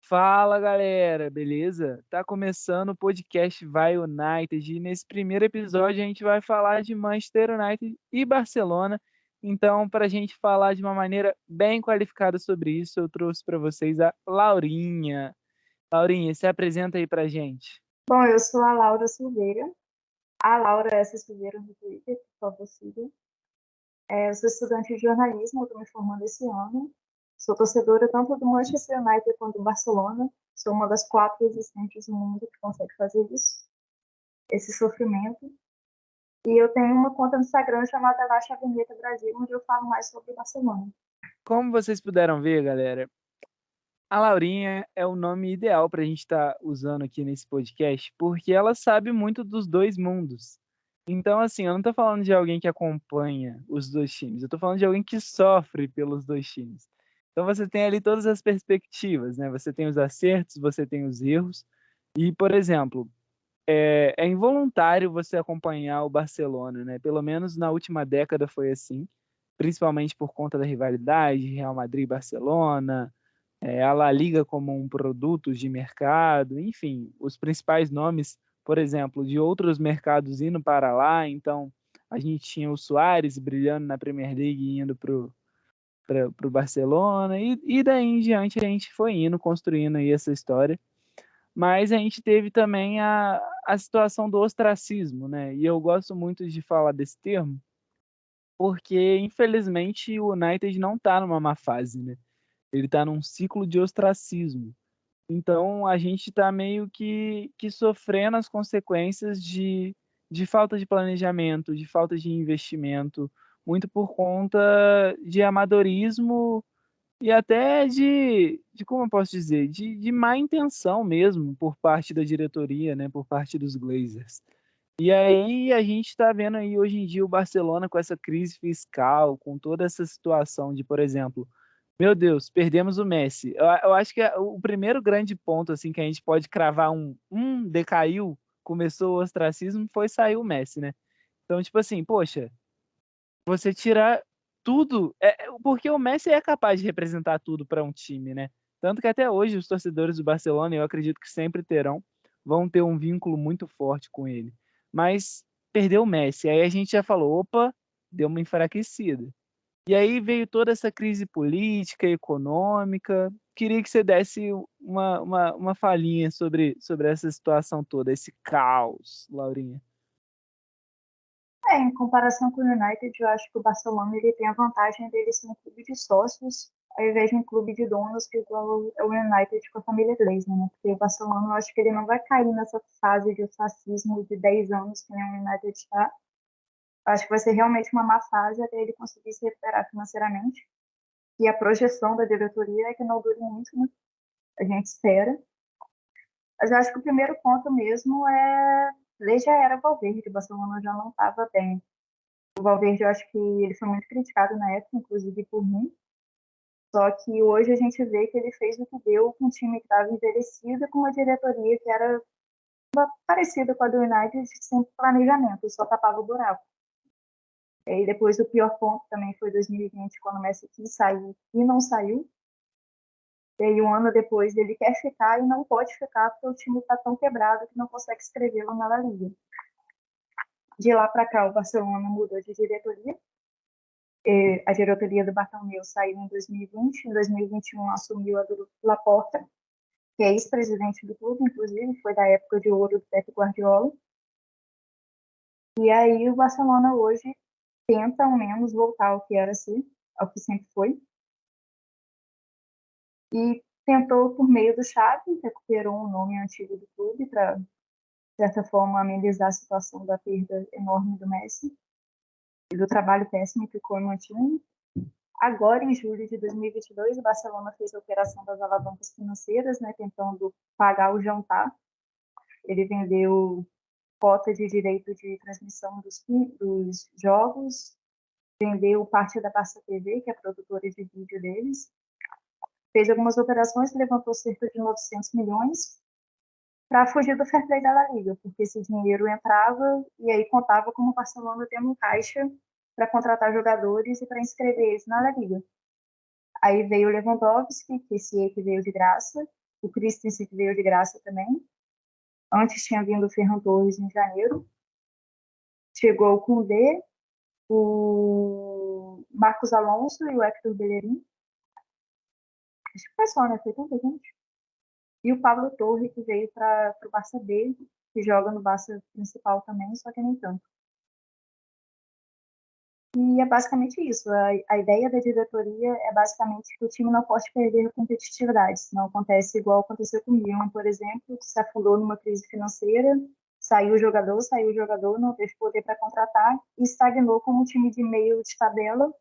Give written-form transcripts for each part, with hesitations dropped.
Fala galera, beleza? Tá começando o podcast Vai United e nesse primeiro episódio a gente vai falar de Manchester United e Barcelona. Então, para a gente falar de uma maneira bem qualificada sobre isso, eu trouxe para vocês a Laurinha. Laurinha, se apresenta aí pra gente. Bom, eu sou a Laura Silveira. A Laura S. Silveira no Twitter, por favor, sigam. Eu sou estudante de jornalismo, estou me formando esse ano. Sou torcedora tanto do Manchester United quanto do Barcelona. Sou uma das 4 existentes no mundo que consegue fazer isso, esse sofrimento. E eu tenho uma conta no Instagram chamada La Chavineta Brasil, onde eu falo mais sobre o Barcelona. Como vocês puderam ver, galera, a Laurinha é o nome ideal para a gente estar usando aqui nesse podcast, porque ela sabe muito dos dois mundos. Então, assim, eu não tô falando de alguém que acompanha os dois times, eu tô falando de alguém que sofre pelos dois times. Então você tem ali todas as perspectivas, né? Você tem os acertos, você tem os erros. E, por exemplo, é involuntário você acompanhar o Barcelona, né? Pelo menos na última década foi assim, principalmente por conta da rivalidade Real Madrid e Barcelona, a La Liga como um produto de mercado, enfim, os principais nomes, por exemplo, de outros mercados indo para lá. Então, a gente tinha o Suárez brilhando na Premier League e indo para o Barcelona, e daí em diante a gente foi indo, construindo aí essa história. Mas a gente teve também a situação do ostracismo, né? E eu gosto muito de falar desse termo, porque infelizmente o United não está numa má fase, né? Ele está num ciclo de ostracismo. Então a gente está meio que sofrendo as consequências de falta de planejamento, de falta de investimento, muito por conta de amadorismo e até de como eu posso dizer, de má intenção mesmo por parte da diretoria, né, por parte dos Glazers. E aí a gente está vendo aí hoje em dia o Barcelona com essa crise fiscal, com toda essa situação de, por exemplo, meu Deus, perdemos o Messi. Eu acho que o primeiro grande ponto assim que a gente pode cravar decaiu, começou o ostracismo, foi sair o Messi, né? Então, tipo assim, poxa, você tirar tudo, porque o Messi é capaz de representar tudo para um time, né? Tanto que até hoje os torcedores do Barcelona, eu acredito que sempre terão, vão ter um vínculo muito forte com ele. Mas perdeu o Messi, aí a gente já falou, opa, deu uma enfraquecida. E aí veio toda essa crise política, econômica. Queria que você desse uma falinha sobre essa situação toda, esse caos, Laurinha. Em comparação com o United, eu acho que o Barcelona ele tem a vantagem dele ser um clube de sócios, ao invés de um clube de donos, que igual é o United com a família Glazer, né? Porque o Barcelona, eu acho que ele não vai cair nessa fase de fascismo de 10 anos que nem o United está. Acho que vai ser realmente uma má fase até ele conseguir se recuperar financeiramente. E a projeção da diretoria é que não dure muito, né? A gente espera. Mas eu acho que o primeiro ponto mesmo é. Desde a era Valverde, o Barcelona já não estava bem. O Valverde, eu acho que ele foi muito criticado na época, inclusive por mim. Só que hoje a gente vê que ele fez o que deu com um time que estava envelhecido, com uma diretoria que era parecida com a do United, sem planejamento, só tapava o buraco. E depois o pior ponto também foi 2020, quando o Messi quis sair e não saiu. E aí, um ano depois, ele quer ficar e não pode ficar porque o time está tão quebrado que não consegue escrevê-lo na La Liga. De lá para cá, o Barcelona mudou de diretoria. A diretoria do Bartomeu saiu em 2020. Em 2021, assumiu a do Laporta, que é ex-presidente do clube, inclusive, foi da época de ouro do Pep Guardiola. E aí o Barcelona hoje tenta, ao menos, voltar ao que era assim, ao que sempre foi. E tentou, por meio do Xavi, recuperou um nome antigo do clube para, de certa forma, amenizar a situação da perda enorme do Messi e do trabalho péssimo que ficou no time. Agora, em julho de 2022, o Barcelona fez a operação das alavancas financeiras, né, tentando pagar o jantar. Ele vendeu cota de direito de transmissão dos jogos, vendeu parte da Barça TV, que é a produtora de vídeo deles, fez algumas operações, levantou cerca de 900 milhões para fugir do fair play da La Liga, porque esse dinheiro entrava e aí contava como o Barcelona tendo um caixa para contratar jogadores e para inscrever eles na La Liga. Aí veio o Lewandowski, que esse aí que veio de graça, O Christensen, que veio de graça também. Antes tinha vindo o Ferran Torres em janeiro. Chegou o Koundé, o Marcos Alonso e o Hector Bellerin. Acho que foi só, né? Foi tanta gente. E o Pablo Torre, que veio para o Barça B, que joga no Barça principal também, só que nem tanto. E é basicamente isso. A ideia da diretoria é basicamente que o time não pode perder a competitividade. Não acontece igual aconteceu com o Lyon, por exemplo, que se afundou numa crise financeira, saiu o jogador, não teve poder para contratar e estagnou como um time de meio de tabela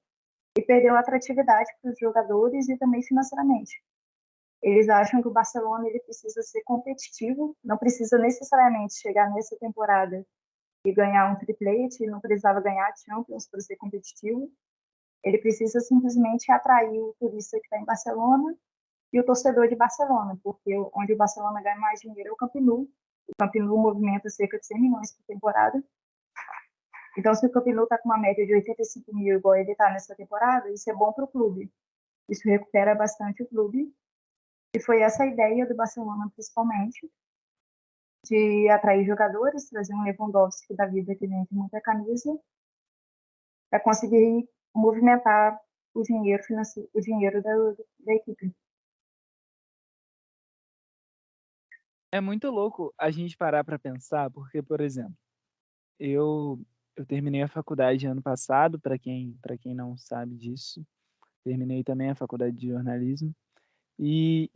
e perdeu a atratividade para os jogadores e também financeiramente. Eles acham que o Barcelona ele precisa ser competitivo, não precisa necessariamente chegar nessa temporada e ganhar um triplete, não precisava ganhar a Champions para ser competitivo. Ele precisa simplesmente atrair o turista que está em Barcelona e o torcedor de Barcelona, porque onde o Barcelona ganha mais dinheiro é o Camp Nou. O Camp Nou movimenta cerca de 100 milhões por temporada. Então, se o Camp Nou está com uma média de 85 mil, igual ele está nessa temporada, isso é bom para o clube. Isso recupera bastante o clube. E foi essa a ideia do Barcelona, principalmente, de atrair jogadores, trazer um Lewandowski da vida que vende muita camisa, para conseguir movimentar o dinheiro financeiro, o dinheiro da equipe. É muito louco a gente parar para pensar, porque, por exemplo, eu, eu terminei a faculdade ano passado, para quem não sabe disso, terminei também a faculdade de jornalismo. E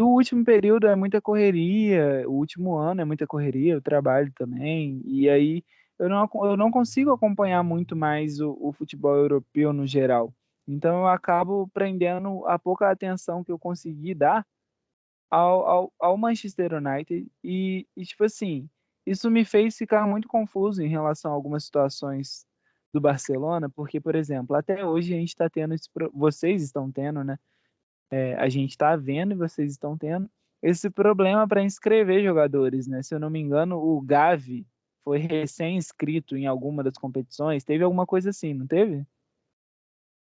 o último período é muita correria, o último ano é muita correria, eu trabalho também, e aí eu não consigo acompanhar muito mais o futebol europeu no geral. Então eu acabo prendendo a pouca atenção que eu consegui dar ao Manchester United, tipo assim, isso me fez ficar muito confuso em relação a algumas situações do Barcelona, porque, por exemplo, até hoje a gente está tendo, vocês estão tendo, né? A gente está vendo e vocês estão tendo esse problema para inscrever jogadores, né? Se eu não me engano, o Gavi foi recém-inscrito em alguma das competições. Teve alguma coisa assim, não teve?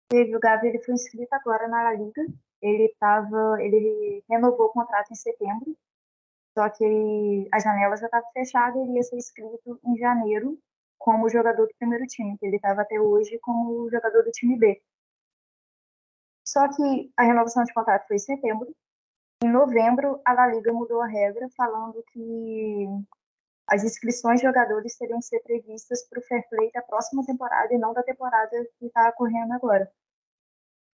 Teve o Gavi, ele foi inscrito agora na La Liga. Ele renovou o contrato em setembro, só que a janela já estava fechada e ele ia ser inscrito em janeiro como jogador do primeiro time, que ele estava até hoje como jogador do time B. Só que a renovação de contrato foi em setembro. Em novembro, a La Liga mudou a regra, falando que as inscrições de jogadores teriam que ser previstas para o fair play da próxima temporada e não da temporada que está ocorrendo agora.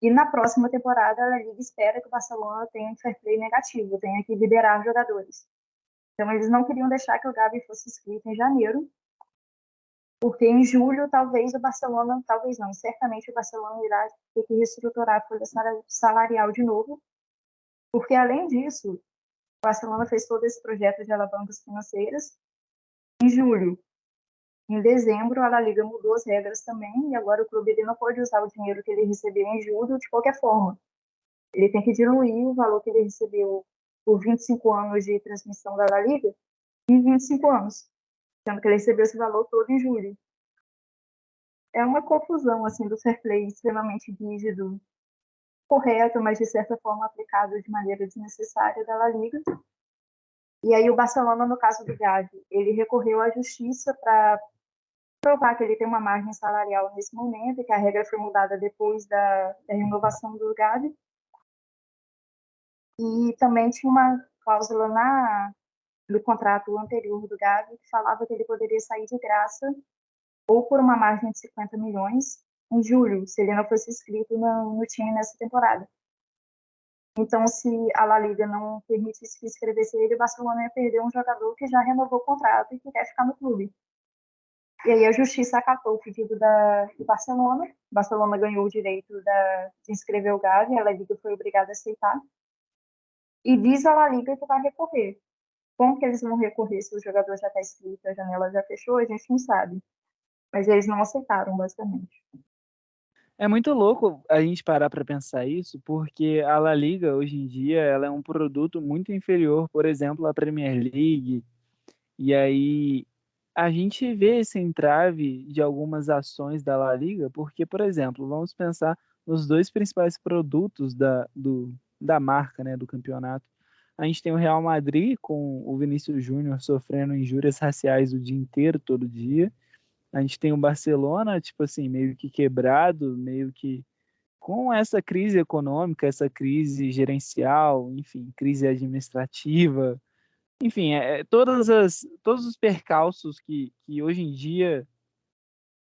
E na próxima temporada, a La Liga espera que o Barcelona tenha um fair play negativo, tenha que liberar jogadores. Então, eles não queriam deixar que o Gavi fosse inscrito em janeiro, porque em julho, talvez o Barcelona, talvez não, certamente o Barcelona irá ter que reestruturar a folha salarial de novo, porque além disso, o Barcelona fez todo esse projeto de alavancas financeiras. Em julho, em dezembro, a La Liga mudou as regras também, e agora o clube ele não pode usar o dinheiro que ele recebeu em julho de qualquer forma. Ele tem que diluir o valor que ele recebeu por 25 anos de transmissão da La Liga em 25 anos, sendo que ele recebeu esse valor todo em julho. É uma confusão assim do fair play extremamente rígido, correto, mas de certa forma aplicado de maneira desnecessária da La Liga. E aí o Barcelona, no caso do Gavi, ele recorreu à justiça para provar que ele tem uma margem salarial nesse momento, e que a regra foi mudada depois da renovação do Gavi. E também tinha uma cláusula no contrato anterior do Gavi que falava que ele poderia sair de graça ou por uma margem de 50 milhões em julho, se ele não fosse inscrito no time nessa temporada. Então, se a La Liga não permitisse que inscrevesse ele, o Barcelona ia perder um jogador que já renovou o contrato e que quer ficar no clube. E aí a justiça acatou o pedido do Barcelona. O Barcelona ganhou o direito de inscrever o Gavi, a La Liga foi obrigada a aceitar. E diz a La Liga que vai recorrer. Como que eles vão recorrer se o jogador já está inscrito, a janela já fechou, a gente não sabe. Mas eles não aceitaram, basicamente. É muito louco a gente parar para pensar isso, porque a La Liga hoje em dia ela é um produto muito inferior, por exemplo, à Premier League. E aí a gente vê esse entrave de algumas ações da La Liga, porque, por exemplo, vamos pensar nos dois principais produtos da marca, né, do campeonato. A gente tem o Real Madrid com o Vinícius Júnior sofrendo injúrias raciais o dia inteiro, todo dia. A gente tem o Barcelona, tipo assim, meio que quebrado, meio que com essa crise econômica, essa crise gerencial, enfim, crise administrativa, enfim, todos os percalços que hoje em dia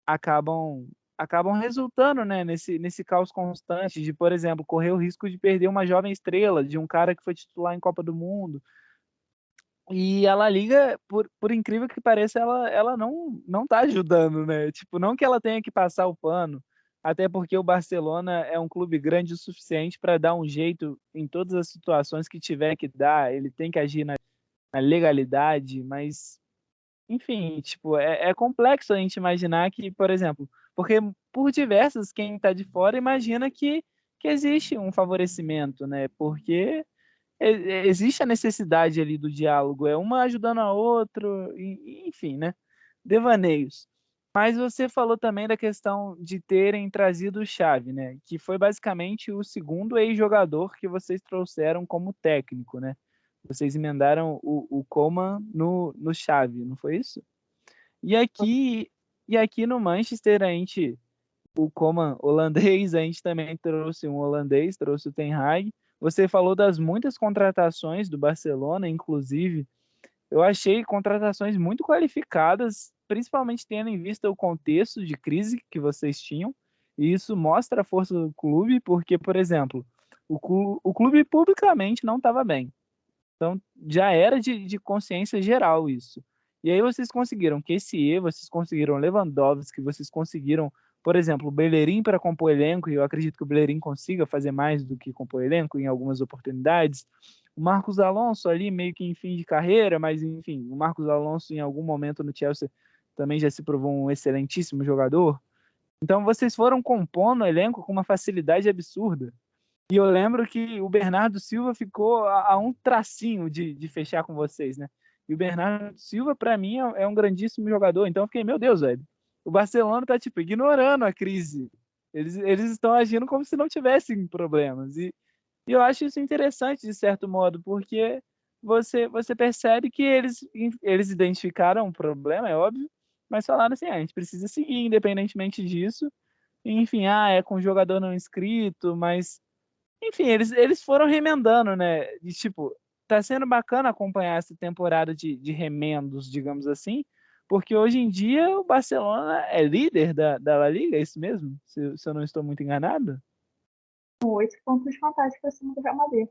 acabam acabam resultando, né, nesse caos constante de, por exemplo, correr o risco de perder uma jovem estrela, de um cara que foi titular em Copa do Mundo. E a La Liga, por incrível que pareça, ela não tá ajudando, né? Tipo, não que ela tenha que passar o pano, até porque o Barcelona é um clube grande o suficiente para dar um jeito em todas as situações que tiver que dar, ele tem que agir na legalidade, mas enfim, tipo, é complexo a gente imaginar que, por exemplo, porque por diversas, quem está de fora imagina que existe um favorecimento, né? Porque existe a necessidade ali do diálogo, é uma ajudando a outra, enfim, né? Devaneios. Mas você falou também da questão de terem trazido o Xavi, né? Que foi basicamente o segundo ex-jogador que vocês trouxeram como técnico, né? Vocês emendaram o Coman no Xavi, não foi isso? E aqui, e aqui no Manchester, o Coman holandês, a gente também trouxe um holandês, trouxe o Ten Hag. Você falou das muitas contratações do Barcelona, inclusive, eu achei contratações muito qualificadas, principalmente tendo em vista o contexto de crise que vocês tinham, e isso mostra a força do clube, porque, por exemplo, o clube publicamente não estava bem. Então, já era de consciência geral isso. E aí vocês conseguiram Kessié, vocês conseguiram Lewandowski, vocês conseguiram, por exemplo, o Bellerin para compor elenco, e eu acredito que o Bellerin consiga fazer mais do que compor elenco em algumas oportunidades. O Marcos Alonso ali meio que em fim de carreira, mas enfim, o Marcos Alonso em algum momento no Chelsea também já se provou um excelentíssimo jogador. Então vocês foram compondo o elenco com uma facilidade absurda. E eu lembro que o Bernardo Silva ficou a um tracinho de fechar com vocês, né? E o Bernardo Silva, para mim, é um grandíssimo jogador. Então eu fiquei, meu Deus, velho. O Barcelona tá, tipo, ignorando a crise. Eles estão agindo como se não tivessem problemas. E eu acho isso interessante, de certo modo, porque você percebe que eles identificaram o problema, é óbvio, mas falaram assim, a gente precisa seguir independentemente disso. Enfim, é com jogador não inscrito, mas enfim, eles foram remendando, né? E, tipo, tá sendo bacana acompanhar essa temporada de remendos, digamos assim, porque hoje em dia o Barcelona é líder da La Liga, é isso mesmo? Se eu não estou muito enganado? Com 8 pontos de vantagem para cima do Real Madrid.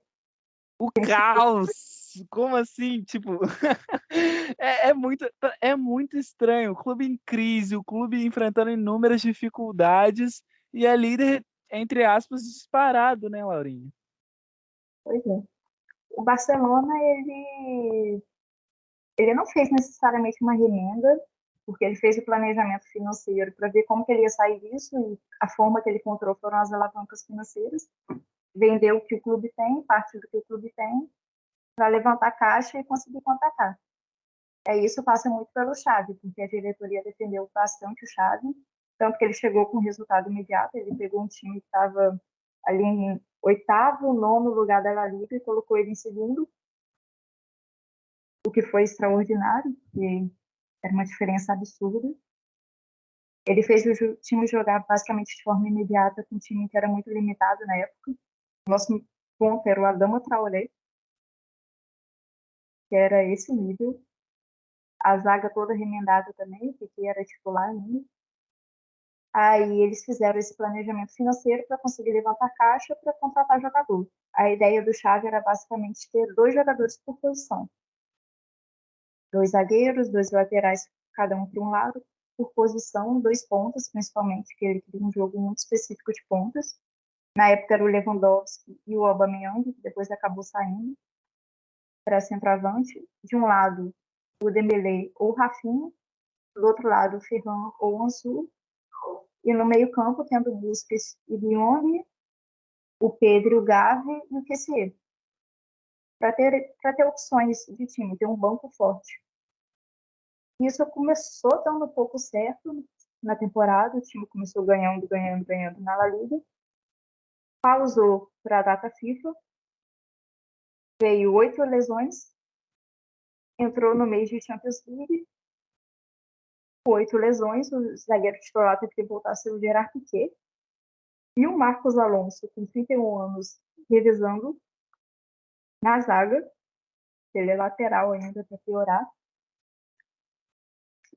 O caos! Como assim? Tipo, é, é muito, é muito estranho. O clube em crise, o clube enfrentando inúmeras dificuldades e é líder, entre aspas, disparado, né, Laurinha? Pois é. O Barcelona, ele não fez necessariamente uma remenda, porque ele fez o planejamento financeiro para ver como que ele ia sair disso, e a forma que ele encontrou foram as alavancas financeiras. Vendeu o que o clube tem, parte do que o clube tem, para levantar caixa e conseguir contratar. Isso passa muito pelo Xavi, porque a diretoria defendeu bastante o Xavi, tanto que ele chegou com resultado imediato, ele pegou um time que estava ali em oitavo, nono lugar da La Liga e colocou ele em segundo, o que foi extraordinário, porque era uma diferença absurda. Ele fez o time jogar basicamente de forma imediata com um time que era muito limitado na época. O nosso ponto era o Adama Traoré, que era esse nível. A zaga toda remendada também, que era titular ainda. Aí eles fizeram esse planejamento financeiro para conseguir levantar caixa para contratar jogador. A ideia do Xavi era basicamente ter 2 jogadores por posição. 2 zagueiros, 2 laterais, cada um para um lado, por posição, 2 pontas, principalmente, que ele queria um jogo muito específico de pontas. Na época era o Lewandowski e o Aubameyang, que depois acabou saindo para centroavante. De um lado, o Dembélé ou o Rafinha, do outro lado, o Ferran ou o Ansu, e no meio-campo, tendo o Busquets e Dione, o Pedro, o Gavi e o Kessié, para ter opções de time, ter um banco forte. Isso começou dando um pouco certo na temporada, o time começou ganhando, ganhando, ganhando na La Liga, pausou para a data FIFA, veio 8 lesões, entrou no mês de Champions League, com 8 lesões, o zagueiro titular teve que voltar a ser o Gerard Piqué, e o Marcos Alonso, com 31 anos, revezando na zaga, ele é lateral ainda para piorar,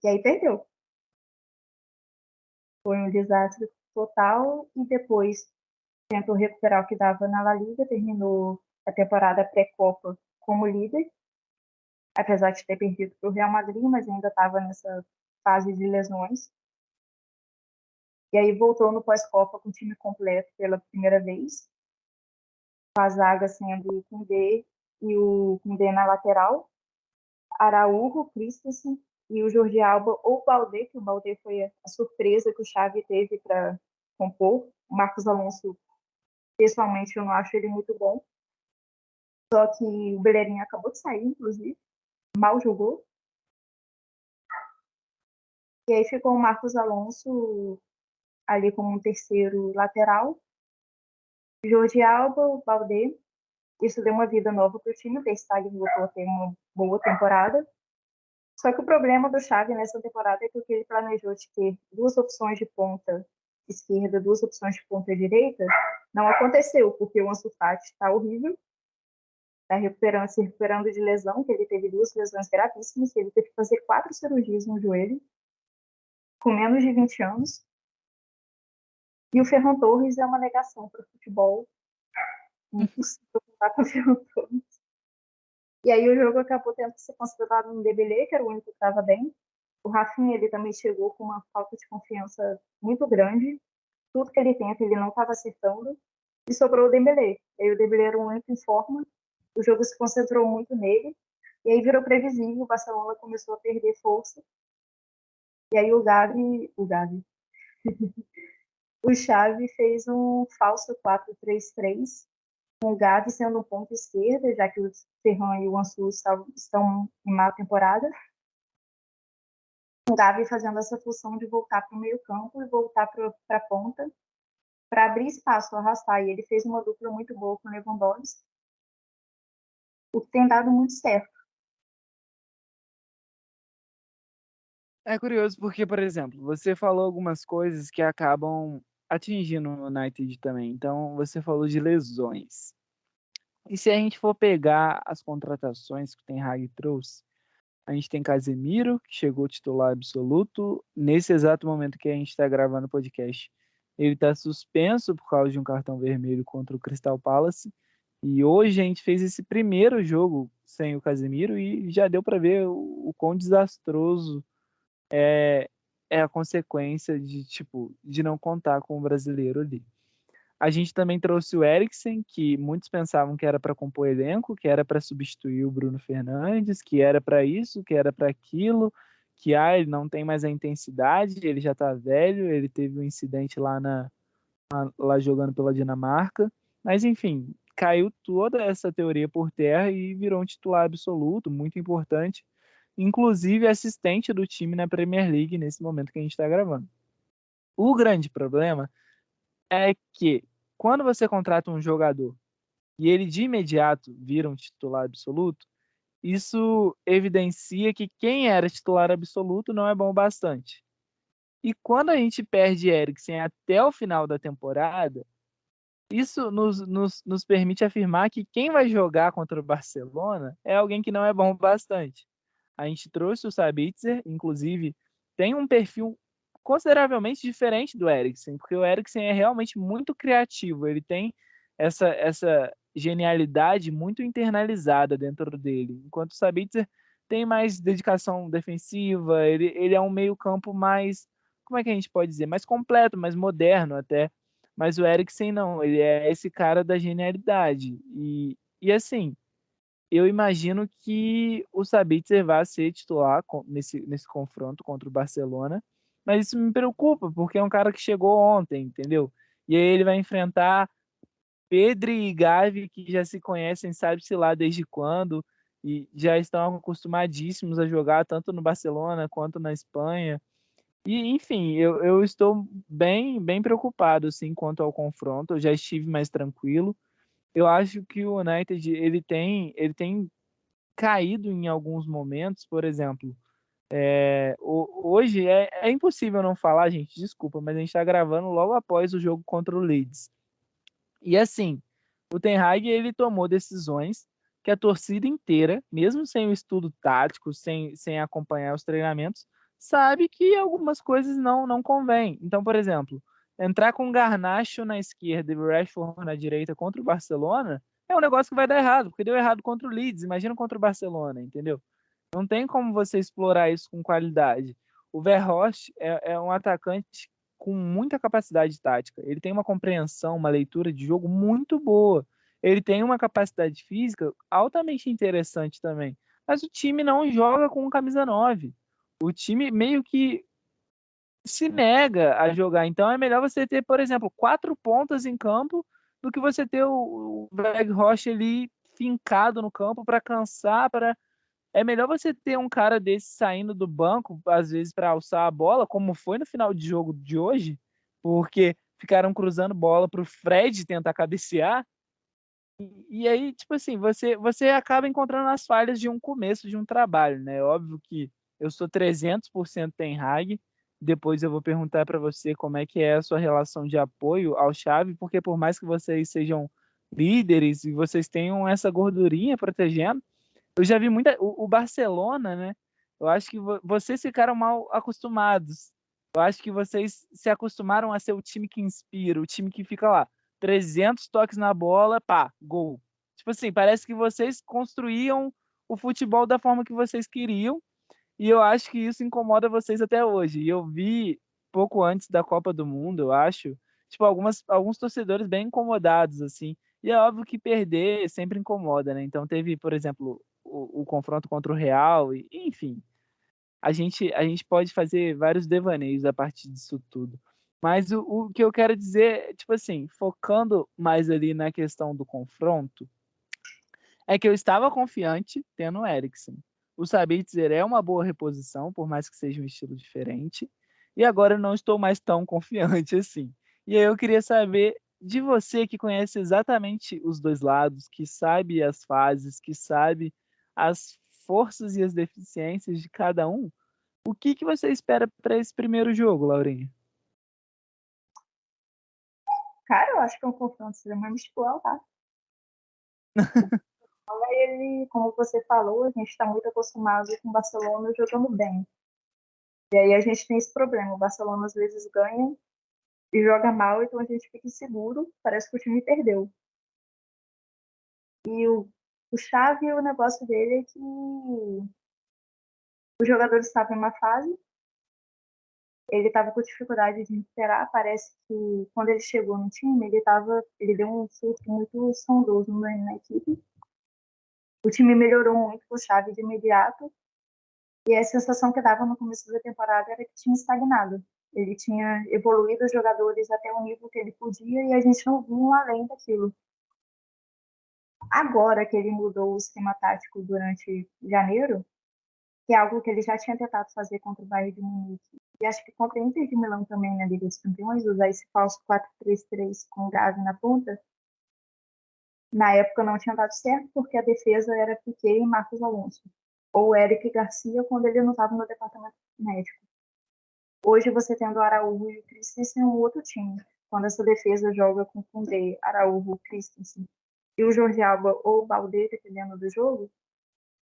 e aí perdeu. Foi um desastre total, e depois tentou recuperar o que dava na La Liga, terminou a temporada pré-Copa como líder, apesar de ter perdido para o Real Madrid, mas ainda estava nessa fase de lesões. E aí voltou no pós-Copa com o time completo pela primeira vez, com a zaga sendo o Koundé e o Koundé na lateral, Araújo, Christensen e o Jordi Alba ou o Baldé, que o Baldé foi a surpresa que o Xavi teve para compor. O Marcos Alonso, pessoalmente, eu não acho ele muito bom. Só que o Bellerin acabou de sair, inclusive, mal jogou. E aí ficou o Marcos Alonso ali como um terceiro lateral. Jordi Alba, o Baldé. Isso deu uma vida nova para o time. O Ter Stegen voltou a ter uma boa temporada. Só que o problema do Xavi nessa temporada é que o que ele planejou de ter duas opções de ponta esquerda, duas opções de ponta direita, não aconteceu, porque o Ansu Fati está horrível, está se recuperando de lesão, que ele teve duas lesões gravíssimas, ele teve que fazer 4 cirurgias no joelho, com menos de 20 anos. E o Ferran Torres é uma negação para o futebol. É impossível contar com o Ferran Torres. E aí o jogo acabou tendo que ser considerado um Dembélé, que era o único que estava bem. O Rafinha, ele também chegou com uma falta de confiança muito grande. Tudo que ele tenta, ele não estava acertando. E sobrou o Dembélé. E aí o Dembélé era o único em forma. O jogo se concentrou muito nele. E aí virou previsível. O Barcelona começou a perder força. E aí o Xavi fez um falso 4-3-3, com o Gavi sendo um ponto esquerda, já que o Ferran e o Ansu estão em má temporada. O Gavi fazendo essa função de voltar para o meio campo e voltar para a ponta, para abrir espaço, arrastar. E ele fez uma dupla muito boa com o Lewandowski, o que tem dado muito certo. É curioso porque, por exemplo, você falou algumas coisas que acabam atingindo o United também. Então, você falou de lesões. E se a gente for pegar as contratações que o Ten Hag trouxe, a gente tem Casemiro, que chegou titular absoluto. Nesse exato momento que a gente está gravando o podcast, ele está suspenso por causa de um cartão vermelho contra o Crystal Palace. E hoje a gente fez esse primeiro jogo sem o Casemiro e já deu para ver o quão desastroso é a consequência de, tipo, de não contar com o brasileiro ali. A gente também trouxe o Eriksen, que muitos pensavam que era para compor elenco, que era para substituir o Bruno Fernandes, que era para isso, que era para aquilo, que ele não tem mais a intensidade, ele já está velho, ele teve um incidente lá jogando pela Dinamarca. Mas enfim, caiu toda essa teoria por terra e virou um titular absoluto, muito importante, inclusive assistente do time na Premier League nesse momento que a gente está gravando. O grande problema é que quando você contrata um jogador e ele de imediato vira um titular absoluto, isso evidencia que quem era titular absoluto não é bom o bastante. E quando a gente perde Eriksen até o final da temporada, isso nos permite afirmar que quem vai jogar contra o Barcelona é alguém que não é bom o bastante. A gente trouxe o Sabitzer, inclusive tem um perfil consideravelmente diferente do Eriksen, porque o Eriksen é realmente muito criativo, ele tem essa genialidade muito internalizada dentro dele, enquanto o Sabitzer tem mais dedicação defensiva, ele é um meio-campo mais, como é que a gente pode dizer, mais completo, mais moderno até. Mas o Eriksen não, ele é esse cara da genialidade. E assim, eu imagino que o Sabitzer vai ser titular nesse confronto contra o Barcelona, mas isso me preocupa, porque é um cara que chegou ontem, entendeu? E aí ele vai enfrentar Pedri e Gavi, que já se conhecem, sabe-se lá desde quando, e já estão acostumadíssimos a jogar tanto no Barcelona quanto na Espanha. E, enfim, eu estou bem preocupado, assim, quanto ao confronto. Eu já estive mais tranquilo. eu acho que o United ele tem caído em alguns momentos, por exemplo. Hoje é impossível não falar, gente, desculpa, mas a gente está gravando logo após o jogo contra o Leeds. E assim, o Ten Hag ele tomou decisões que a torcida inteira, mesmo sem o estudo tático, sem acompanhar os treinamentos, sabe que algumas coisas não convêm. Então, por exemplo, entrar com Garnacho na esquerda e Rashford na direita contra o Barcelona é um negócio que vai dar errado, porque deu errado contra o Leeds, imagina contra o Barcelona, entendeu? Não tem como você explorar isso com qualidade. O Verhorst é um atacante com muita capacidade tática. Ele tem uma compreensão, uma leitura de jogo muito boa. Ele tem uma capacidade física altamente interessante também. Mas o time não joga com camisa 9. O time meio que se nega a jogar. Então é melhor você ter, por exemplo, 4 pontas em campo do que você ter o Weghorst ali fincado no campo para cansar, para é melhor você ter um cara desse saindo do banco, às vezes, para alçar a bola, como foi no final de jogo de hoje, porque ficaram cruzando bola para o Fred tentar cabecear. E aí, tipo assim, você acaba encontrando as falhas de um começo de um trabalho, né? Óbvio que eu sou 300% Ten Hag. Depois eu vou perguntar para você como é que é a sua relação de apoio ao Xavi, porque por mais que vocês sejam líderes e vocês tenham essa gordurinha protegendo, eu já vi muita. O Barcelona, né? Eu acho que vocês ficaram mal acostumados. Eu acho que vocês se acostumaram a ser o time que inspira, o time que fica lá, 300 toques na bola, pá, gol. Tipo assim, parece que vocês construíam o futebol da forma que vocês queriam, e eu acho que isso incomoda vocês até hoje. E eu vi pouco antes da Copa do Mundo, eu acho, tipo, alguns torcedores bem incomodados, assim. E é óbvio que perder sempre incomoda, né? Então teve, por exemplo, o confronto contra o Real, e, enfim, a gente pode fazer vários devaneios a partir disso tudo. Mas o que eu quero dizer, tipo assim, focando mais ali na questão do confronto, é que eu estava confiante tendo o Eriksen. O Sabitzer é uma boa reposição, por mais que seja um estilo diferente. E agora eu não estou mais tão confiante assim. E aí eu queria saber de você que conhece exatamente os dois lados, que sabe as fases, que sabe as forças e as deficiências de cada um, o que você espera para esse primeiro jogo, Laurinha? Cara, eu acho que é um confronto extremamente desigual, tá? Ele, como você falou, a gente está muito acostumado com o Barcelona jogando bem. E aí a gente tem esse problema. O Barcelona às vezes ganha e joga mal, então a gente fica inseguro, parece que o time perdeu. E o Xavi, o negócio dele é que os jogadores estavam em uma fase, ele estava com dificuldade de recuperar, parece que quando ele chegou no time, ele deu um surto muito estrondoso na equipe. O time melhorou muito com o Xavi de imediato, e a sensação que dava no começo da temporada era que tinha estagnado. Ele tinha evoluído os jogadores até o nível que ele podia e a gente não viu um além daquilo. Agora que ele mudou o esquema tático durante janeiro, que é algo que ele já tinha tentado fazer contra o Bayern de Munique, e acho que contra o Inter de Milão também na Liga dos Campeões, usar esse falso 4-3-3 com o Gavi na ponta, na época não tinha dado certo porque a defesa era Piquet e Marcos Alonso, ou Eric Garcia quando ele não estava no departamento médico. Hoje você tendo Araújo e Christensen é um outro time. Quando essa defesa joga com Koundé, Araújo, Christensen e o Jorge Alba ou o Balde, dependendo do jogo,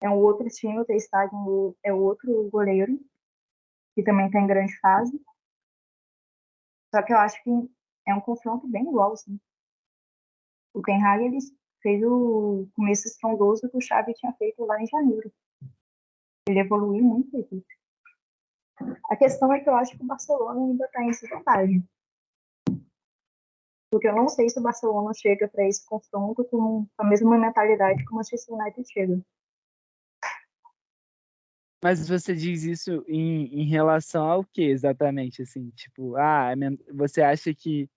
é um outro time. O Ter Stegen é outro goleiro, que também está em grande fase. Só que eu acho que é um confronto bem igual, assim. O Ten Hag, ele fez o começo estrondoso que o Xavi tinha feito lá em janeiro. Ele evoluiu muito aqui. A questão é que eu acho que o Barcelona ainda está em desvantagem. Porque eu não sei se o Barcelona chega para esse confronto com a mesma mentalidade que o Manchester United chega. Mas você diz isso em relação ao que exatamente, assim? Tipo, você acha que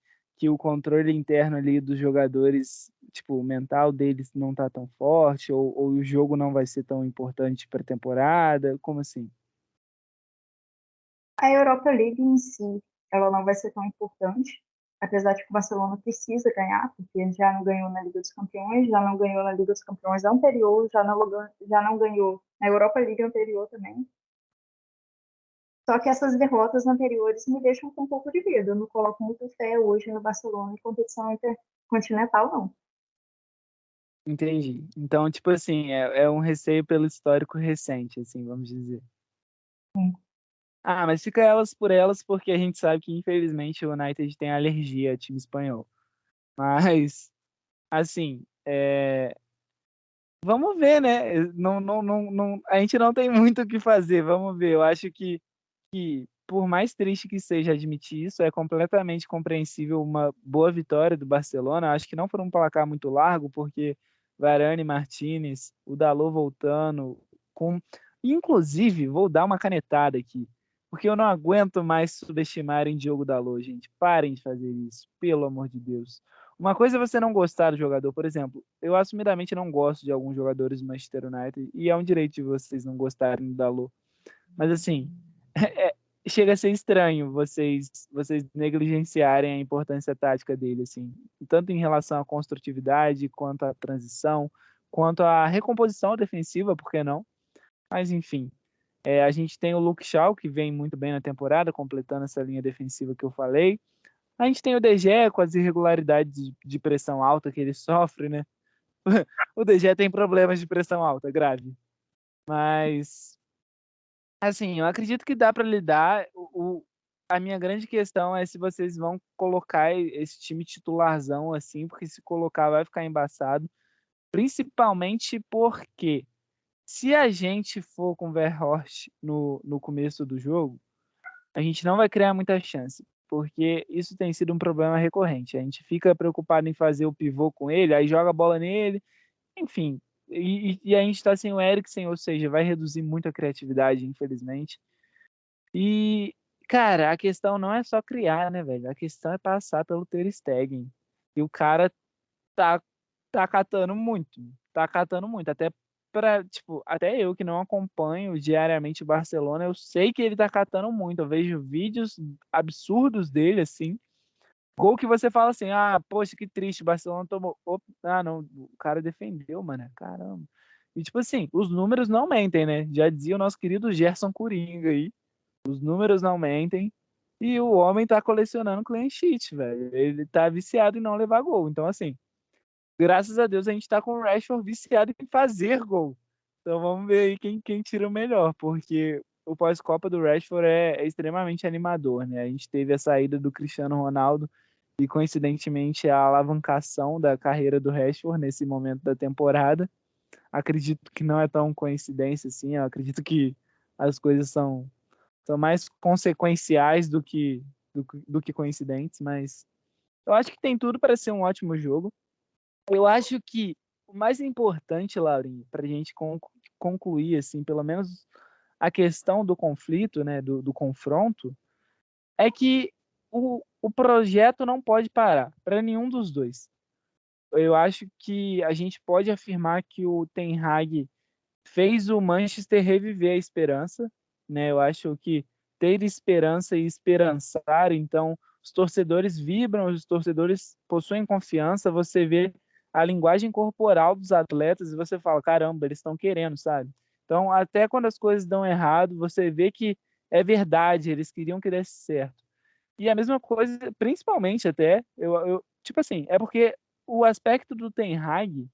o controle interno ali dos jogadores, tipo, o mental deles não tá tão forte, ou o jogo não vai ser tão importante para a temporada? Como assim? A Europa League em si, ela não vai ser tão importante. apesar de que o Barcelona precisa ganhar, porque já não ganhou na Liga dos Campeões, já não ganhou na Liga dos Campeões anterior, já não ganhou na Europa League anterior também. Só que essas derrotas anteriores me deixam com um pouco de medo. Eu não coloco muito fé hoje no Barcelona em competição intercontinental, não. Entendi. Então, tipo assim, é um receio pelo histórico recente, assim, vamos dizer. Sim. Ah, mas fica elas por elas, porque a gente sabe que, infelizmente, o United tem alergia a time espanhol. Mas, assim, vamos ver, né? A gente não tem muito o que fazer, vamos ver. Eu acho que, por mais triste que seja admitir isso, é completamente compreensível uma boa vitória do Barcelona. Acho que não por um placar muito largo, porque Varane, Martinez, o Dalot voltando, com... Inclusive, vou dar uma canetada aqui, porque eu não aguento mais subestimarem Diogo Dalot, gente. Parem de fazer isso, pelo amor de Deus. Uma coisa é você não gostar do jogador, por exemplo, eu assumidamente não gosto de alguns jogadores do Manchester United, e é um direito de vocês não gostarem do Dalot. Mas assim, chega a ser estranho vocês negligenciarem a importância tática dele, assim, tanto em relação à construtividade, quanto à transição, quanto à recomposição defensiva, por que não? Mas enfim, a gente tem o Luke Shaw, que vem muito bem na temporada, completando essa linha defensiva que eu falei. A gente tem o De Gea com as irregularidades de pressão alta que ele sofre, né? O De Gea tem problemas de pressão alta, grave. Mas assim, eu acredito que dá para lidar. A minha grande questão é se vocês vão colocar esse time titularzão assim, porque se colocar vai ficar embaçado. Principalmente porque se a gente for com o Weghorst no começo do jogo, a gente não vai criar muita chance, porque isso tem sido um problema recorrente. A gente fica preocupado em fazer o pivô com ele, aí joga a bola nele, enfim. E a gente está sem o Eriksen, ou seja, vai reduzir muito a criatividade, infelizmente. E, cara, a questão não é só criar, né, velho? A questão é passar pelo Ter Stegen. E o cara tá, tá catando muito. Tá catando muito. Até tipo, até eu que não acompanho diariamente o Barcelona, eu sei que ele tá catando muito. Eu vejo vídeos absurdos dele, assim. Gol que você fala assim, ah, poxa, que triste, o Barcelona tomou. Ah, não, o cara defendeu, mano. Caramba. E, tipo assim, os números não mentem, né? Já dizia o nosso querido Gerson Coringa aí. Os números não mentem. E o homem tá colecionando clean sheet, velho. Ele tá viciado em não levar gol. Então, assim, graças a Deus a gente tá com o Rashford viciado em fazer gol. Então vamos ver aí quem tira o melhor, porque o pós-Copa do Rashford é extremamente animador, né? A gente teve a saída do Cristiano Ronaldo e, coincidentemente, a alavancação da carreira do Rashford nesse momento da temporada. Acredito que não é tão coincidência assim, eu acredito que as coisas são mais consequenciais do que coincidentes, mas eu acho que tem tudo para ser um ótimo jogo. Eu acho que o mais importante, Laurinho, para a gente concluir, assim, pelo menos a questão do conflito, né, do confronto, é que o projeto não pode parar para nenhum dos dois. Eu acho que a gente pode afirmar que o Ten Hag fez o Manchester reviver a esperança, né? Eu acho que ter esperança e esperançar, então os torcedores vibram, os torcedores possuem confiança, você vê a linguagem corporal dos atletas e você fala, caramba, eles estão querendo, sabe? Então, até quando as coisas dão errado, você vê que é verdade, eles queriam que desse certo. E a mesma coisa, principalmente até, tipo assim, é porque o aspecto do Ten Hag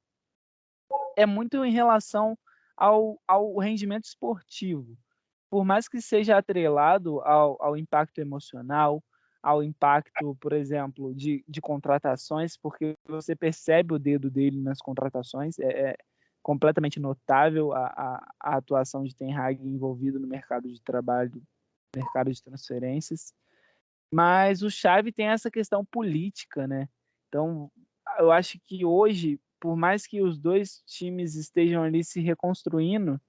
é muito em relação ao rendimento esportivo. Por mais que seja atrelado ao impacto emocional, ao impacto, por exemplo, de contratações, porque você percebe o dedo dele nas contratações, é completamente notável a atuação de Ten Hag envolvido no mercado de trabalho, mercado de transferências. Mas o Xavi tem essa questão política, né? Então, eu acho que hoje, por mais que os dois times estejam ali se reconstruindo,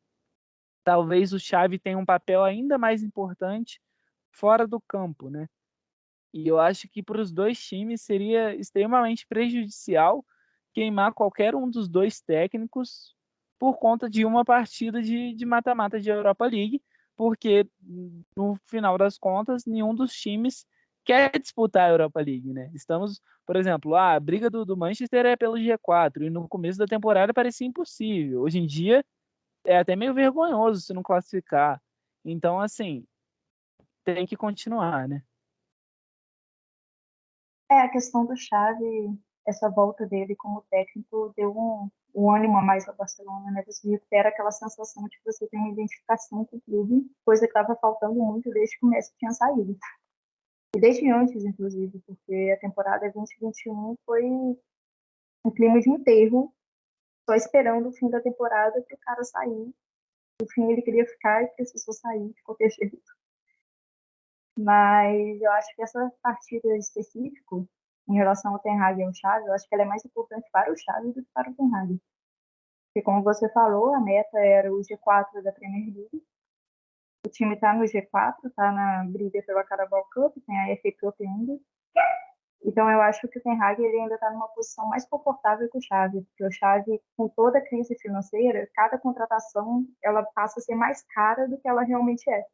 talvez o Xavi tenha um papel ainda mais importante fora do campo, né? E eu acho que para os dois times seria extremamente prejudicial queimar qualquer um dos dois técnicos por conta de uma partida de mata-mata de Europa League, porque no final das contas nenhum dos times quer disputar a Europa League, né? Estamos, por exemplo, a briga do Manchester é pelo G4 e no começo da temporada parecia impossível. Hoje em dia é até meio vergonhoso se não classificar. Então, assim, tem que continuar, né? A questão do Xavi, essa volta dele como técnico deu um ânimo a mais ao Barcelona, né? Você recupera aquela sensação de que você tem uma identificação com o clube, coisa que estava faltando muito desde que o Messi tinha saído. E desde antes, inclusive, porque a temporada 2021 foi um clima de enterro, só esperando o fim da temporada para o cara sair. No fim, ele queria ficar e precisou sair de qualquer jeito. Mas eu acho que essa partida específica, em relação ao Ten Hag e ao Xavi, eu acho que ela é mais importante para o Xavi do que para o Ten Hag. Porque, como você falou, a meta era o G4 da Premier League. O time está no G4, está na briga pela Carabao Cup, tem a FA Cup ainda. Então, eu acho que o Ten Hag ele ainda está numa posição mais confortável que o Xavi, porque o Xavi, com toda a crise financeira, cada contratação ela passa a ser mais cara do que ela realmente é.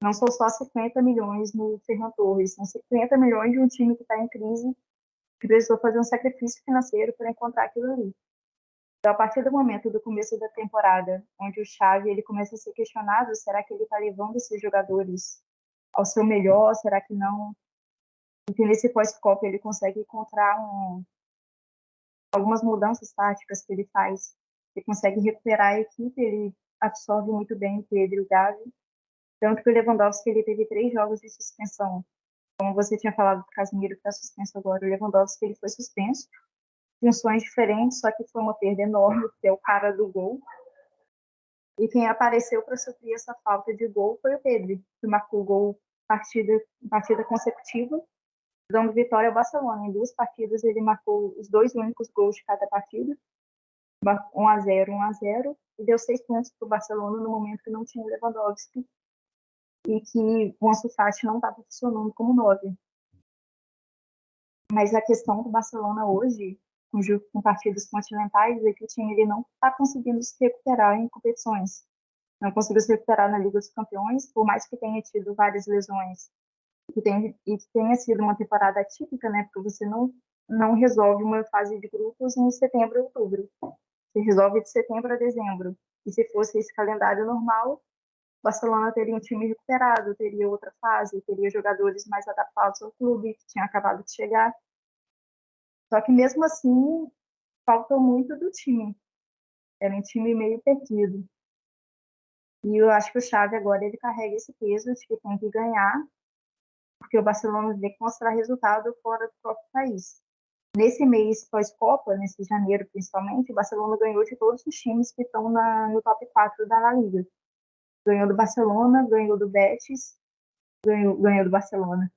Não são só 50 milhões no Ferran Torres, são 50 milhões de um time que está em crise, que precisou fazer um sacrifício financeiro para encontrar aquilo ali. Então, a partir do momento do começo da temporada, onde o Xavi ele começa a ser questionado, será que ele está levando esses jogadores ao seu melhor, será que não? E que nesse pós-Copa ele consegue encontrar algumas mudanças táticas que ele faz, ele consegue recuperar a equipe, ele absorve muito bem o Pedro e o Gavi, tanto que o Lewandowski ele teve 3 jogos de suspensão. Como você tinha falado do Casemiro que está suspenso agora, o Lewandowski ele foi suspenso, funções diferentes, só que foi uma perda enorme, que é o cara do gol. E quem apareceu para suprir essa falta de gol foi o Pedro, que marcou gol partida consecutiva, dando vitória ao Barcelona. Em 2 partidas ele marcou os 2 únicos gols de cada partida, 1-0, 1-0, e deu 6 pontos para o Barcelona no momento que não tinha Lewandowski e que o Ansu Fati não estava funcionando como 9. Mas a questão do Barcelona hoje, com partidas continentais, é que o time ele não está conseguindo se recuperar em competições. Não conseguiu se recuperar na Liga dos Campeões, por mais que tenha tido várias lesões e que tenha sido uma temporada atípica, né? Porque você não resolve uma fase de grupos em setembro e outubro. Você resolve de setembro a dezembro. E se fosse esse calendário normal, o Barcelona teria um time recuperado, teria outra fase, teria jogadores mais adaptados ao clube, que tinha acabado de chegar. Só que mesmo assim, faltou muito do time. Era um time meio perdido. E eu acho que o Xavi agora ele carrega esse peso de que tem que ganhar, porque o Barcelona tem que mostrar resultado fora do próprio país. Nesse mês pós-Copa, nesse janeiro principalmente, o Barcelona ganhou de todos os times que estão no top 4 da La Liga. Ganhou do Barcelona, ganhou do Betis, ganhou do Barcelona.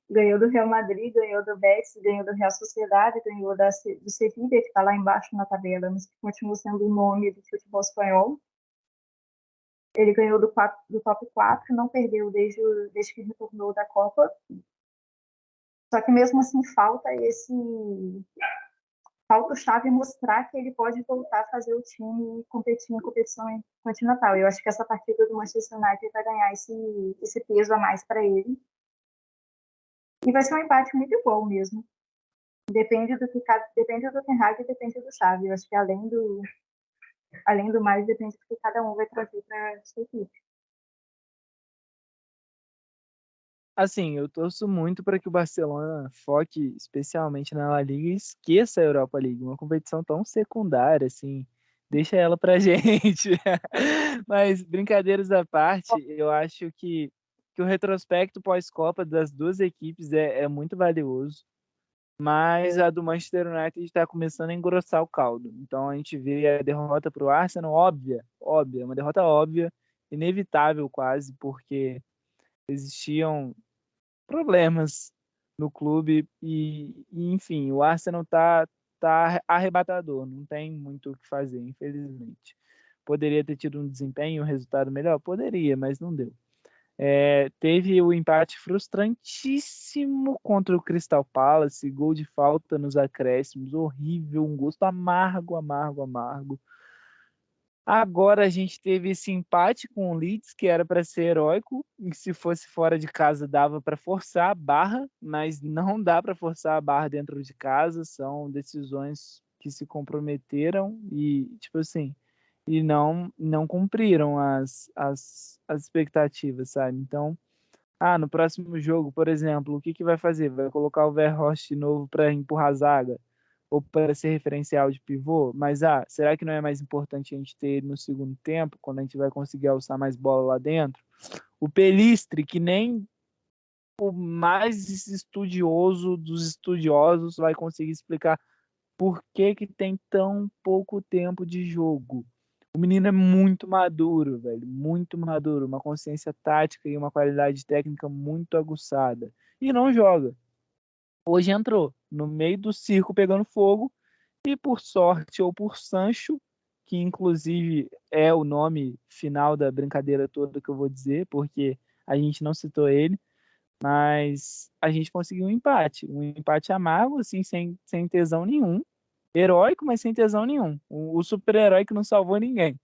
Ganhou do Real Madrid, ganhou do Betis, ganhou do Real Sociedade, ganhou do Sevilla, que está lá embaixo na tabela, mas que continua sendo o nome do futebol espanhol. Ele ganhou do top 4, não perdeu desde que retornou da Copa. Só que mesmo assim falta o Xavi mostrar que ele pode voltar a fazer o time competir em competição continental. Eu acho que essa partida do Manchester United vai ganhar esse peso a mais para ele. E vai ser um empate muito bom mesmo. Depende do Ten Hag e depende do Xavi. Eu acho que além do mais, depende do que cada um vai trazer para a sua equipe. Assim, eu torço muito para que o Barcelona foque especialmente na La Liga e esqueça a Europa League, uma competição tão secundária, assim, deixa ela pra gente. Mas, brincadeiras à parte, eu acho que o retrospecto pós-Copa das duas equipes é muito valioso, mas a do Manchester United está começando a engrossar o caldo. Então, a gente vê a derrota para o Arsenal óbvia, uma derrota óbvia, inevitável quase, porque existiam problemas no clube enfim, o Arsenal tá arrebatador, não tem muito o que fazer, infelizmente. Poderia ter tido um desempenho, um resultado melhor? Poderia, mas não deu. Teve o empate frustrantíssimo contra o Crystal Palace, gol de falta nos acréscimos, horrível, um gosto amargo, amargo, amargo. Agora a gente teve esse empate com o Leeds, que era para ser heróico, e se fosse fora de casa dava para forçar a barra, mas não dá para forçar a barra dentro de casa, são decisões que se comprometeram e, tipo assim, e não cumpriram as expectativas, sabe? Então, no próximo jogo, por exemplo, o que que vai fazer? Vai colocar o Verhorst de novo para empurrar a zaga? Ou para ser referencial de pivô? Mas, será que não é mais importante a gente ter ele no segundo tempo, quando a gente vai conseguir alçar mais bola lá dentro? O Pelistri, que nem o mais estudioso dos estudiosos vai conseguir explicar por que que tem tão pouco tempo de jogo. O menino é muito maduro, velho, muito maduro, uma consciência tática e uma qualidade técnica muito aguçada. E não joga. Hoje entrou no meio do circo pegando fogo e por sorte ou por Sancho, que inclusive é o nome final da brincadeira toda que eu vou dizer, porque a gente não citou ele, mas a gente conseguiu um empate amargo, assim, sem tesão nenhum, heróico, mas sem tesão nenhum. O super-herói que não salvou ninguém.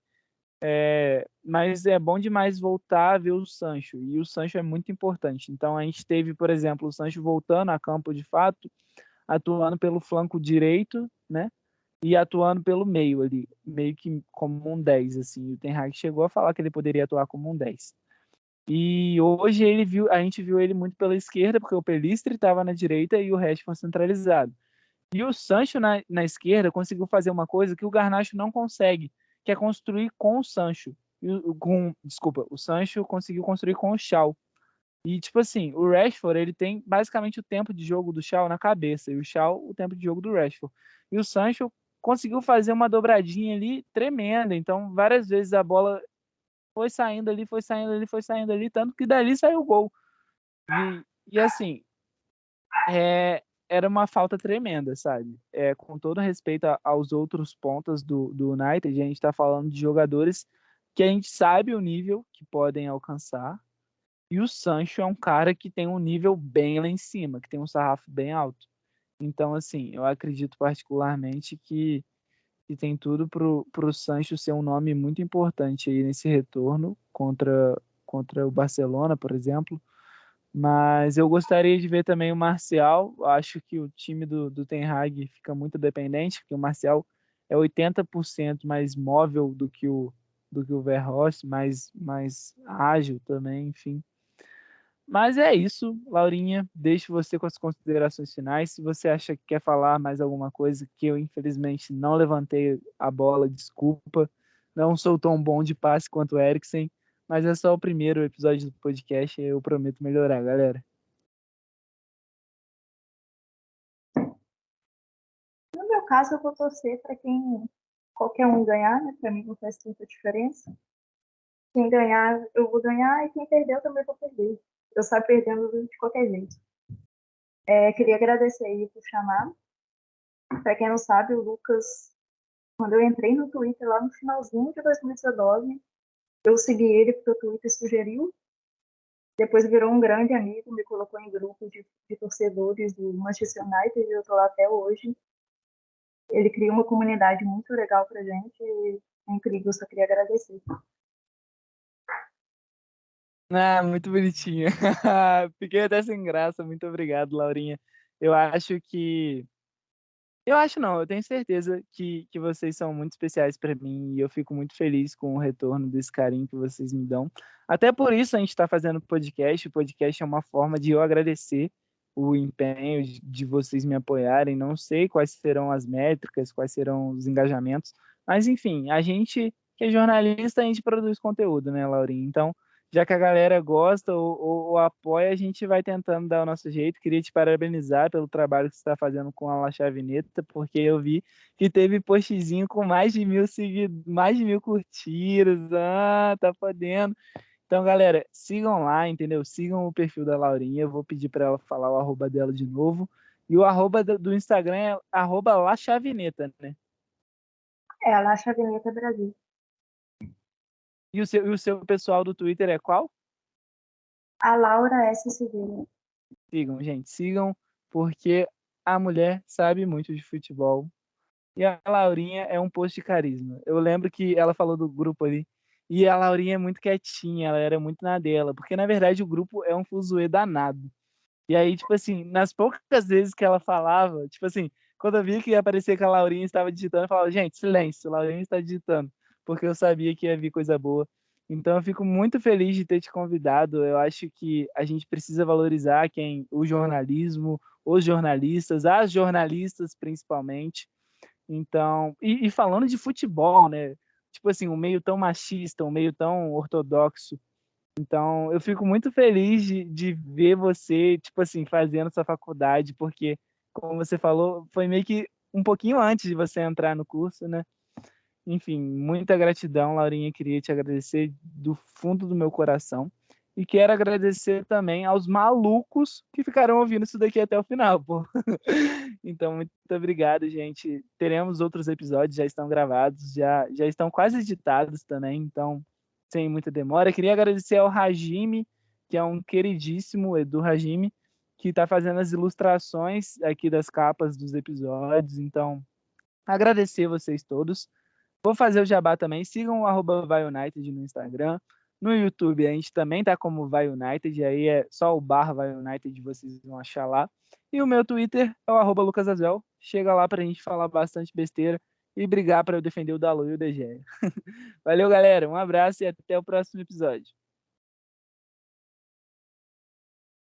Mas é bom demais voltar a ver o Sancho, e o Sancho é muito importante. Então a gente teve, por exemplo, o Sancho voltando a campo de fato, atuando pelo flanco direito, né? E atuando pelo meio ali, meio que como um 10, assim. O Ten Hag chegou a falar que ele poderia atuar como um 10. E hoje a gente viu ele muito pela esquerda, porque o Pelistri estava na direita e o resto foi centralizado. E o Sancho na esquerda conseguiu fazer uma coisa que o Garnacho não consegue, que é construir com o Sancho. Desculpa, o Sancho conseguiu construir com o Shaw. E, tipo assim, o Rashford, ele tem basicamente o tempo de jogo do Shaw na cabeça, e o Shaw o tempo de jogo do Rashford. E o Sancho conseguiu fazer uma dobradinha ali tremenda, então várias vezes a bola foi saindo ali, foi saindo ali, foi saindo ali, tanto que dali saiu o gol. E assim, era uma falta tremenda, sabe? Com todo respeito aos outros pontas do United, a gente está falando de jogadores que a gente sabe o nível que podem alcançar, e o Sancho é um cara que tem um nível bem lá em cima, que tem um sarrafo bem alto. Então, assim, eu acredito particularmente que tem tudo pro Sancho ser um nome muito importante aí nesse retorno contra o Barcelona, por exemplo. Mas eu gostaria de ver também o Marcial. Eu acho que o time do Ten Hag fica muito dependente, porque o Marcial é 80% mais móvel do que o Verhorst, mais ágil também, enfim. Mas é isso, Laurinha. Deixo você com as considerações finais. Se você acha que quer falar mais alguma coisa que eu, infelizmente, não levantei a bola, desculpa. Não sou tão bom de passe quanto o Eriksen, mas é só o primeiro episódio do podcast e eu prometo melhorar, galera. No meu caso, eu vou torcer para quem qualquer um ganhar, né? Para mim não faz tanta diferença. Quem ganhar, eu vou ganhar, e quem perder, eu também vou perder. Eu saio perdendo de qualquer jeito. Queria agradecer aí por chamar. Para quem não sabe, o Lucas, quando eu entrei no Twitter lá no finalzinho de 2019, eu segui ele porque o Twitter sugeriu. Depois virou um grande amigo, me colocou em grupo de torcedores do Manchester United e eu tô lá até hoje. Ele criou uma comunidade muito legal pra gente e é incrível, só queria agradecer. Muito bonitinho. Fiquei até sem graça. Muito obrigado, Laurinha. Eu acho que. Eu acho não, eu tenho certeza que vocês são muito especiais para mim e eu fico muito feliz com o retorno desse carinho que vocês me dão. Até por isso a gente está fazendo podcast. O podcast é uma forma de eu agradecer o empenho de vocês me apoiarem. Não sei quais serão as métricas, quais serão os engajamentos, mas enfim, a gente que é jornalista, a gente produz conteúdo, né, Laurinha? Então, já que a galera gosta ou apoia, a gente vai tentando dar o nosso jeito. Queria te parabenizar pelo trabalho que você está fazendo com a La Chavineta, porque eu vi que teve postzinho com mais de 1.000 seguidores, mais de 1.000 curtidas. Tá podendo. Então, galera, sigam lá, entendeu? Sigam o perfil da Laurinha. Eu vou pedir para ela falar o arroba dela de novo. E o arroba do Instagram é arroba La Chavineta, né? A La Chavineta Brasil. E o seu pessoal do Twitter é qual? A Laura S. Silveira. Sigam, gente, sigam, porque a mulher sabe muito de futebol E a Laurinha é um posto de carisma. Eu lembro que ela falou do grupo ali, e a Laurinha é muito quietinha, ela era muito na dela, porque na verdade o grupo é um fuzuê danado. E aí, tipo assim, nas poucas vezes que ela falava, tipo assim, quando eu vi que ia aparecer que a Laurinha estava digitando, eu falava, gente, silêncio, a Laurinha está digitando, porque eu sabia que ia vir coisa boa. Então eu fico muito feliz de ter te convidado. Eu acho que a gente precisa valorizar o jornalismo, os jornalistas, as jornalistas principalmente. Então, e falando de futebol, né? Tipo assim, um meio tão machista, um meio tão ortodoxo. Então, eu fico muito feliz de ver você, tipo assim, fazendo sua faculdade, porque, como você falou, foi meio que um pouquinho antes de você entrar no curso, né? Enfim, muita gratidão, Laurinha. Queria te agradecer do fundo do meu coração. E quero agradecer também aos malucos que ficaram ouvindo isso daqui até o final, pô. Então, muito obrigado, gente. Teremos outros episódios, já estão gravados, já estão quase editados também, então, sem muita demora. Queria agradecer ao Hajime, que é um queridíssimo Edu Hajime, que está fazendo as ilustrações aqui das capas dos episódios. Então, agradecer vocês todos. Vou fazer o jabá também. Sigam o @VaiUnited no Instagram. No YouTube a gente também tá como Vai United, aí é só o Vai United, vocês vão achar lá. E o meu Twitter é o @LucasAzel. Chega lá pra gente falar bastante besteira e brigar para eu defender o Dalu e o DG. Valeu, galera. Um abraço e até o próximo episódio.